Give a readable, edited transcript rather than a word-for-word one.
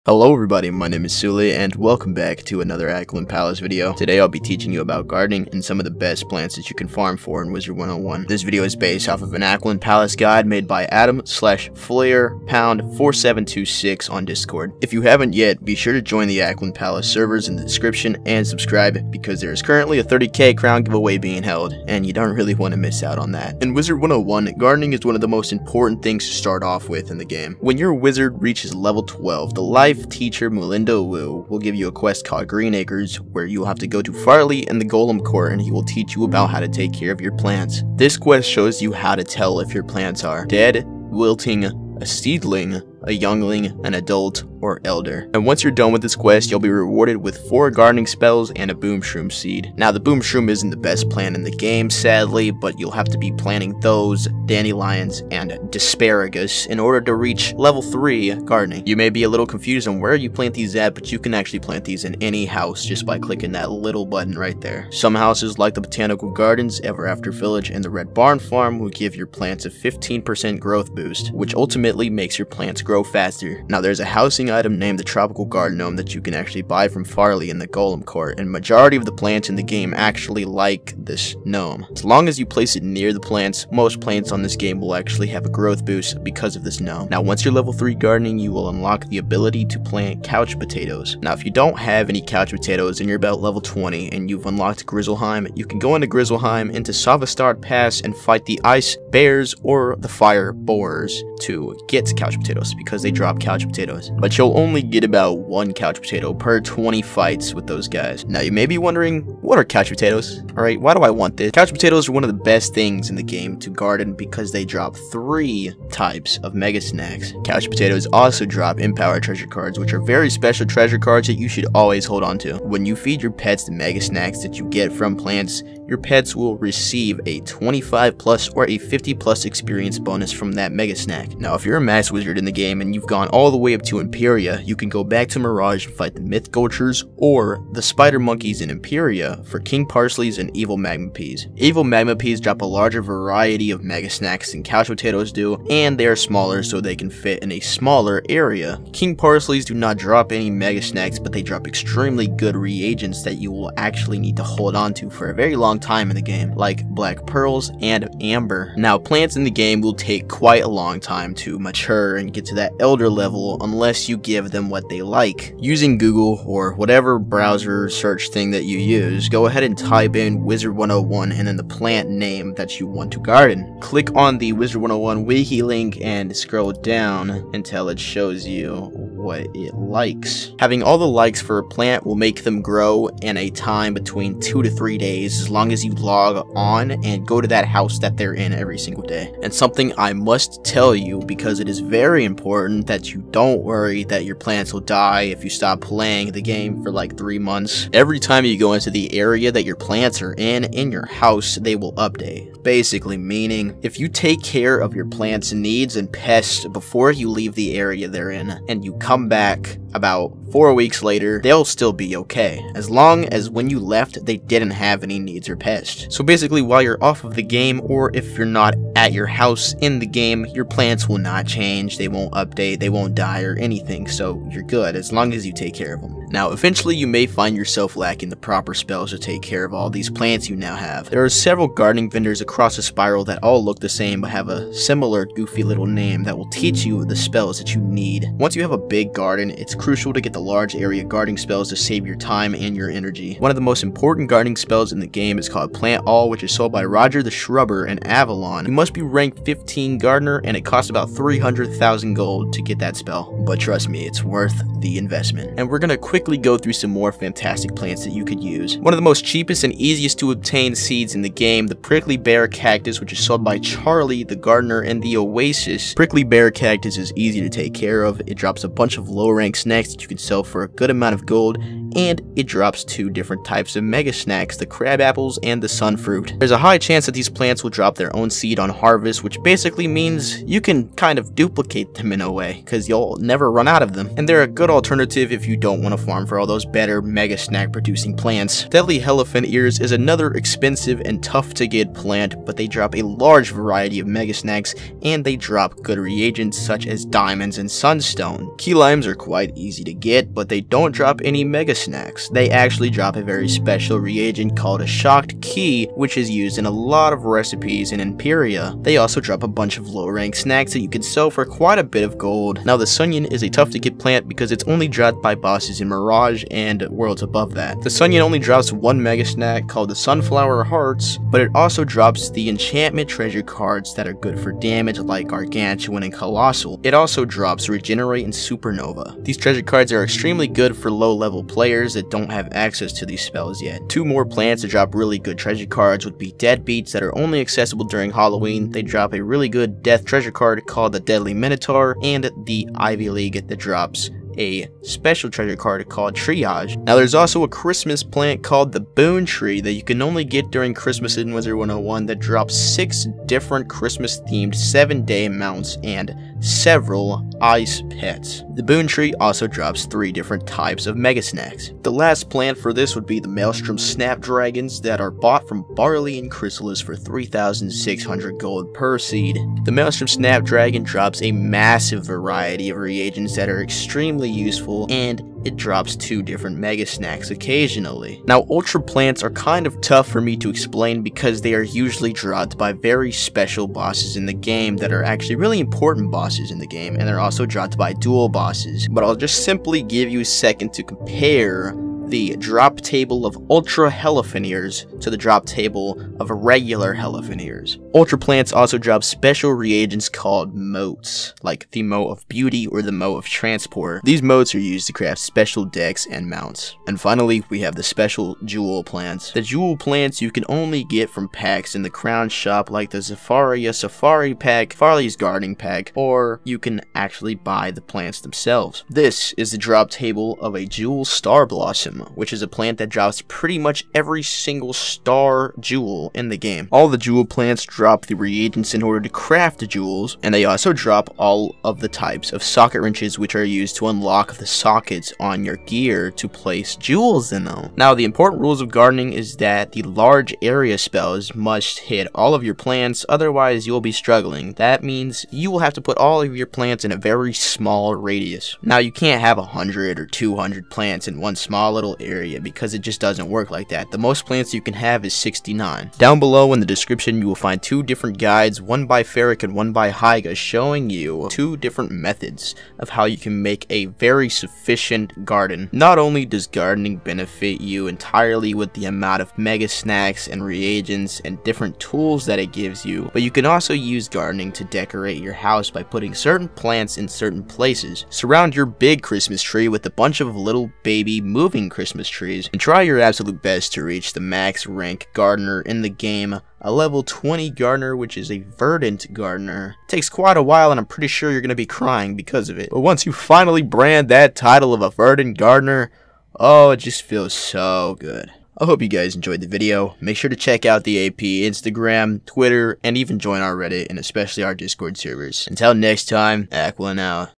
Hello everybody, my name is Suli and welcome back to another Aquilan Palace video. Today I'll be teaching you about gardening and some of the best plants that you can farm for in Wizard101. This video is based off of an Aquilan Palace guide made by Adam/FlairPound4726 on Discord. If you haven't yet, be sure to join the Aquilan Palace servers in the description and subscribe because there is currently a 30k crown giveaway being held and you don't really want to miss out on that. In Wizard101, gardening is one of the most important things to start off with in the game. When your wizard reaches level 12, the life teacher Mulindo Wu will give you a quest called Green Acres, where you will have to go to Farley in the Golem Court and he will teach you about how to take care of your plants. This quest shows you how to tell if your plants are dead, wilting, a seedling, a youngling, an adult, or elder. And once you're done with this quest, you'll be rewarded with 4 gardening spells and a boom shroom seed. Now the boom shroom isn't the best plant in the game, sadly, but you'll have to be planting those, dandelions, and asparagus in order to reach level 3 gardening. You may be a little confused on where you plant these at, but you can actually plant these in any house just by clicking that little button right there. Some houses like the Botanical Gardens, Ever After Village, and the Red Barn Farm will give your plants a 15% growth boost, which ultimately makes your plants grow faster. Now there's a housing item named the Tropical Garden Gnome that you can actually buy from Farley in the Golem Court, and majority of the plants in the game actually like this gnome. As long as you place it near the plants, most plants on this game will actually have a growth boost because of this gnome. Now once you're level 3 gardening, you will unlock the ability to plant couch potatoes. Now if you don't have any couch potatoes and you're about level 20 and you've unlocked Grizzleheim, you can go into Grizzleheim into Savastard Pass and fight the ice bears or the fire boars to get couch potatoes, because they drop couch potatoes. But you'll only get about 1 couch potato per 20 fights with those guys. Now you may be wondering, what are couch potatoes? Alright, why do I want this? Couch potatoes are one of the best things in the game to garden because they drop 3 types of mega snacks. Couch potatoes also drop Empower treasure cards, which are very special treasure cards that you should always hold on to. When you feed your pets the mega snacks that you get from plants, your pets will receive a 25 plus or a 50 plus experience bonus from that mega snack. Now if you're a max wizard in the game and you've gone all the way up to Imperia, you can go back to Mirage and fight the Myth Gulchers or the Spider Monkeys in Imperia for King Parsleys and Evil Magma Peas. Evil Magma Peas drop a larger variety of mega snacks than couch potatoes do, and they are smaller so they can fit in a smaller area. King Parsleys do not drop any mega snacks, but they drop extremely good reagents that you will actually need to hold on to for a very long time in the game, like Black Pearls and Amber. Now plants in the game will take quite a long time to mature and get to that elder level unless you give them what they like. Using Google or whatever browser search thing that you use, go ahead and type in Wizard101 and then the plant name that you want to garden. Click on the Wizard101 wiki link and scroll down until it shows you what it likes. Having all the likes for a plant will make them grow in a time between 2 to 3 days, as long as you log on and go to that house that they're in every single day. And something I must tell you, because it is very important, that you don't worry that your plants will die if you stop playing the game for like 3 months. Every time you go into the area that your plants are in your house, they will update. Basically meaning, if you take care of your plants' needs and pests before you leave the area they're in, and you come back about 4 weeks later, they'll still be okay, as long as when you left they didn't have any needs or pests. So basically, while you're off of the game, or if you're not at your house in the game, your plants will not change, they won't update, they won't die or anything, so you're good as long as you take care of them. Now eventually you may find yourself lacking the proper spells to take care of all these plants you now have. There are several gardening vendors across the spiral that all look the same but have a similar goofy little name that will teach you the spells that you need. Once you have a big garden, it's crucial to get the large area gardening spells to save your time and your energy. One of the most important gardening spells in the game is called Plant All, which is sold by Roger the Shrubber in Avalon. You must be ranked 15 gardener and it costs about 300,000 gold to get that spell. But trust me, it's worth the investment. And we're gonna quickly go through some more fantastic plants that you could use. One of the most cheapest and easiest to obtain seeds in the game, the Prickly Bear Cactus, which is sold by Charlie the Gardener in the Oasis. Prickly Bear Cactus is easy to take care of. It drops a bunch of low rank snacks that you can sell for a good amount of gold, and it drops 2 different types of mega snacks, the crab apples and the sun fruit. There's a high chance that these plants will drop their own seed on harvest, which basically means you can kind of duplicate them in a way, because you'll never run out of them. And they're a good alternative if you don't want to farm for all those better mega snack producing plants. Deadly Elephant Ears is another expensive and tough to get plant, but they drop a large variety of mega snacks, and they drop good reagents such as diamonds and sunstone. Key limes are quite easy to get, but they don't drop any mega snacks. They actually drop a very special reagent called a shocked key, which is used in a lot of recipes in Imperia. They also drop a bunch of low rank snacks that you can sell for quite a bit of gold. Now the Sunyon is a tough to get plant because it's only dropped by bosses in Mirage and worlds above that. The Sunyon only drops one mega snack called the Sunflower Hearts, but it also drops the enchantment treasure cards that are good for damage like Gargantuan and Colossal. It also drops Regenerate and Supernova. These treasure cards are extremely good for low level players that don't have access to these spells yet. Two more plants that drop really good treasure cards would be Deadbeats that are only accessible during Halloween. They drop a really good death treasure card called the Deadly Minotaur, and the Ivy League that drops a special treasure card called Triage. Now there's also a Christmas plant called the Boon Tree that you can only get during Christmas in Wizard101 that drops 6 different Christmas themed 7-day mounts and several ice pets. The Boon Tree also drops 3 different types of mega snacks. The last plant for this would be the Maelstrom Snapdragons that are bought from Barley and Chrysalis for 3,600 gold per seed. The Maelstrom Snapdragon drops a massive variety of reagents that are extremely useful, and it drops 2 different mega snacks occasionally. Now ultra plants are kind of tough for me to explain because they are usually dropped by very special bosses in the game that are actually really important bosses in the game, and they're also dropped by dual bosses. But I'll just simply give you a second to compare the drop table of Ultra Helifineers to the drop table of regular Helifineers. Ultra plants also drop special reagents called motes, like the Mote of Beauty or the Mote of Transport. These motes are used to craft special decks and mounts. And finally, we have the special jewel plants. The jewel plants you can only get from packs in the Crown shop like the Zafaria Safari pack, Farley's Gardening pack, or you can actually buy the plants themselves. This is the drop table of a Jewel Star Blossom, which is a plant that drops pretty much every single star jewel in the game. All the jewel plants drop the reagents in order to craft the jewels, and they also drop all of the types of socket wrenches which are used to unlock the sockets on your gear to place jewels in them. Now the important rules of gardening is that the large area spells must hit all of your plants, otherwise you'll be struggling. That means you will have to put all of your plants in a very small radius. Now you can't have 100 or 200 plants in one small little area because it just doesn't work like that. The most plants you can have is 69. Down below in the description you will find 2 different guides, one by Ferric and one by Hyga, showing you 2 different methods of how you can make a very sufficient garden. Not only does gardening benefit you entirely with the amount of mega snacks and reagents and different tools that it gives you, but you can also use gardening to decorate your house by putting certain plants in certain places. Surround your big Christmas tree with a bunch of little baby moving Christmas trees, and try your absolute best to reach the max rank gardener in the game, a level 20 gardener, which is a verdant gardener. It takes quite a while and I'm pretty sure you're gonna be crying because of it, but once you finally brand that title of a verdant gardener, oh, it just feels so good. I hope you guys enjoyed the video. Make sure to check out the AP Instagram, Twitter, and even join our Reddit and especially our Discord servers. Until next time, Aquilan out.